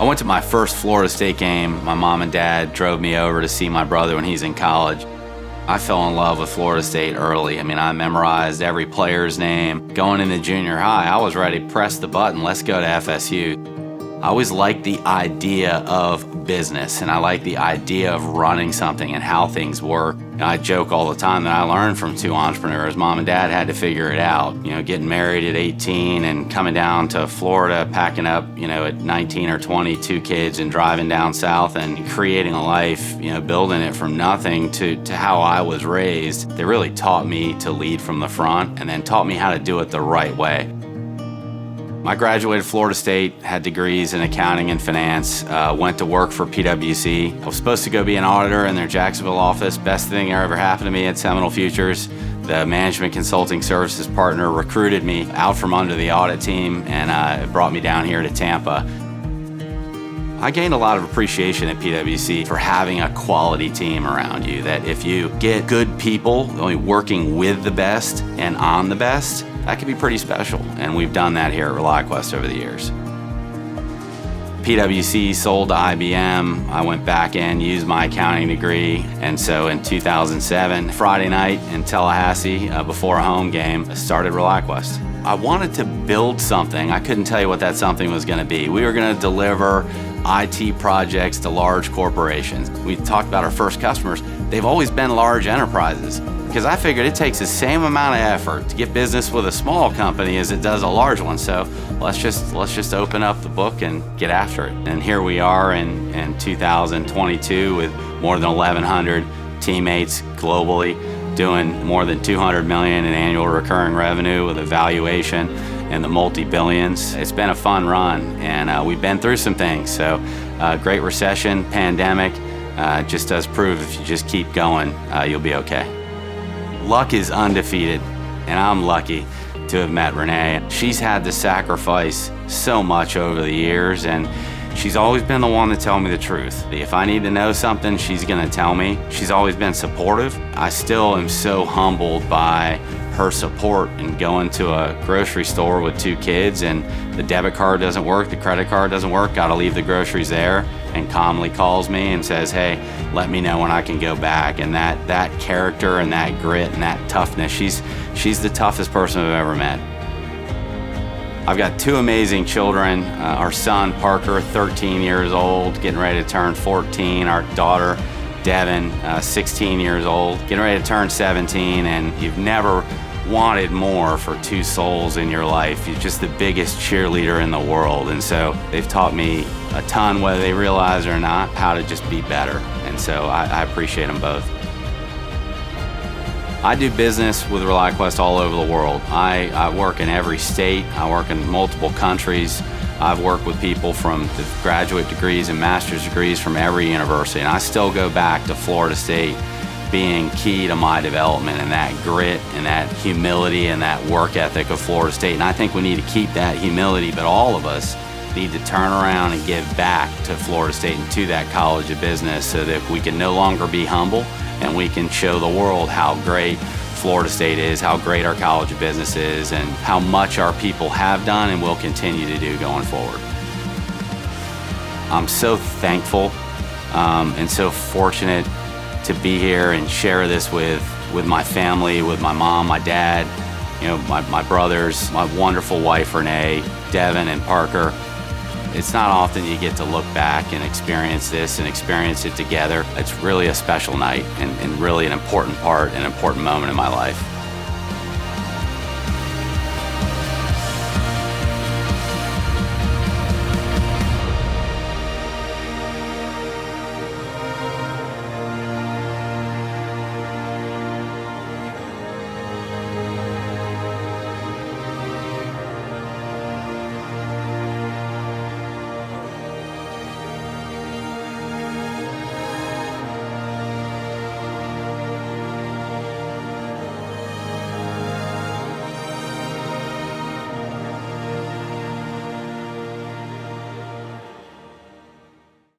I went to my first Florida State game. My mom and dad drove me over to see my brother when he's in college. I fell in love with Florida State early. I mean, I memorized every player's name. Going into junior high, I was ready to press the button, let's go to FSU. I always liked the idea of business, and I like the idea of running something and how things work. And I joke all the time that I learned from two entrepreneurs. Mom and dad had to figure it out. You know, getting married at 18 and coming down to Florida, packing up, at 19 or 20, two kids and driving down south and creating a life, building it from nothing to how I was raised. They really taught me to lead from the front and then taught me how to do it the right way. I graduated Florida State, had degrees in accounting and finance, went to work for PwC. I was supposed to go be an auditor in their Jacksonville office. Best thing that ever happened to me at Seminole Futures. The management consulting services partner recruited me out from under the audit team and brought me down here to Tampa. I gained a lot of appreciation at PwC for having a quality team around you, that if you get good people only working with the best and on the best, that can be pretty special, and we've done that here at ReliQuest over the years. PwC sold to IBM. I went back in, used my accounting degree, and so in 2007, Friday night in Tallahassee, before a home game, I started ReliQuest. I wanted to build something. I couldn't tell you what that something was going to be. We were going to deliver IT projects to large corporations. We talked about our first customers. They've always been large enterprises, because I figured it takes the same amount of effort to get business with a small company as it does a large one. So let's just open up the book and get after it. And here we are in 2022 with more than 1,100 teammates globally, doing more than $200 million in annual recurring revenue with a valuation in the multi-billions. It's been a fun run, and we've been through some things. So great recession, pandemic, just does prove if you just keep going, you'll be okay. Luck is undefeated, and I'm lucky to have met Renee. She's had to sacrifice so much over the years, and she's always been the one to tell me the truth. If I need to know something, she's gonna tell me. She's always been supportive. I still am so humbled by her support in going to a grocery store with two kids and the debit card doesn't work, the credit card doesn't work, gotta leave the groceries there, and calmly calls me and says, hey, let me know when I can go back. And that character and that grit and that toughness, she's the toughest person I've ever met. I've got two amazing children. Our son, Parker, 13 years old, getting ready to turn 14. Our daughter, Devin, 16 years old, getting ready to turn 17, and you've never wanted more for two souls in your life. You're just the biggest cheerleader in the world, and so they've taught me a ton, whether they realize it or not, how to just be better, and so I appreciate them both. I do business with ReliQuest all over the world. I work in every state. I work in multiple countries. I've worked with people from the graduate degrees and master's degrees from every university, and I still go back to Florida State being key to my development, and that grit and that humility and that work ethic of Florida State. And I think we need to keep that humility, but all of us need to turn around and give back to Florida State and to that College of Business so that we can no longer be humble and we can show the world how great Florida State is, how great our College of Business is, and how much our people have done and will continue to do going forward. I'm so thankful and so fortunate to be here and share this with my family, with my mom, my dad, my brothers, my wonderful wife Renee, Devin and Parker. It's not often you get to look back and experience this and experience it together. It's really a special night and really an important part, an important moment in my life.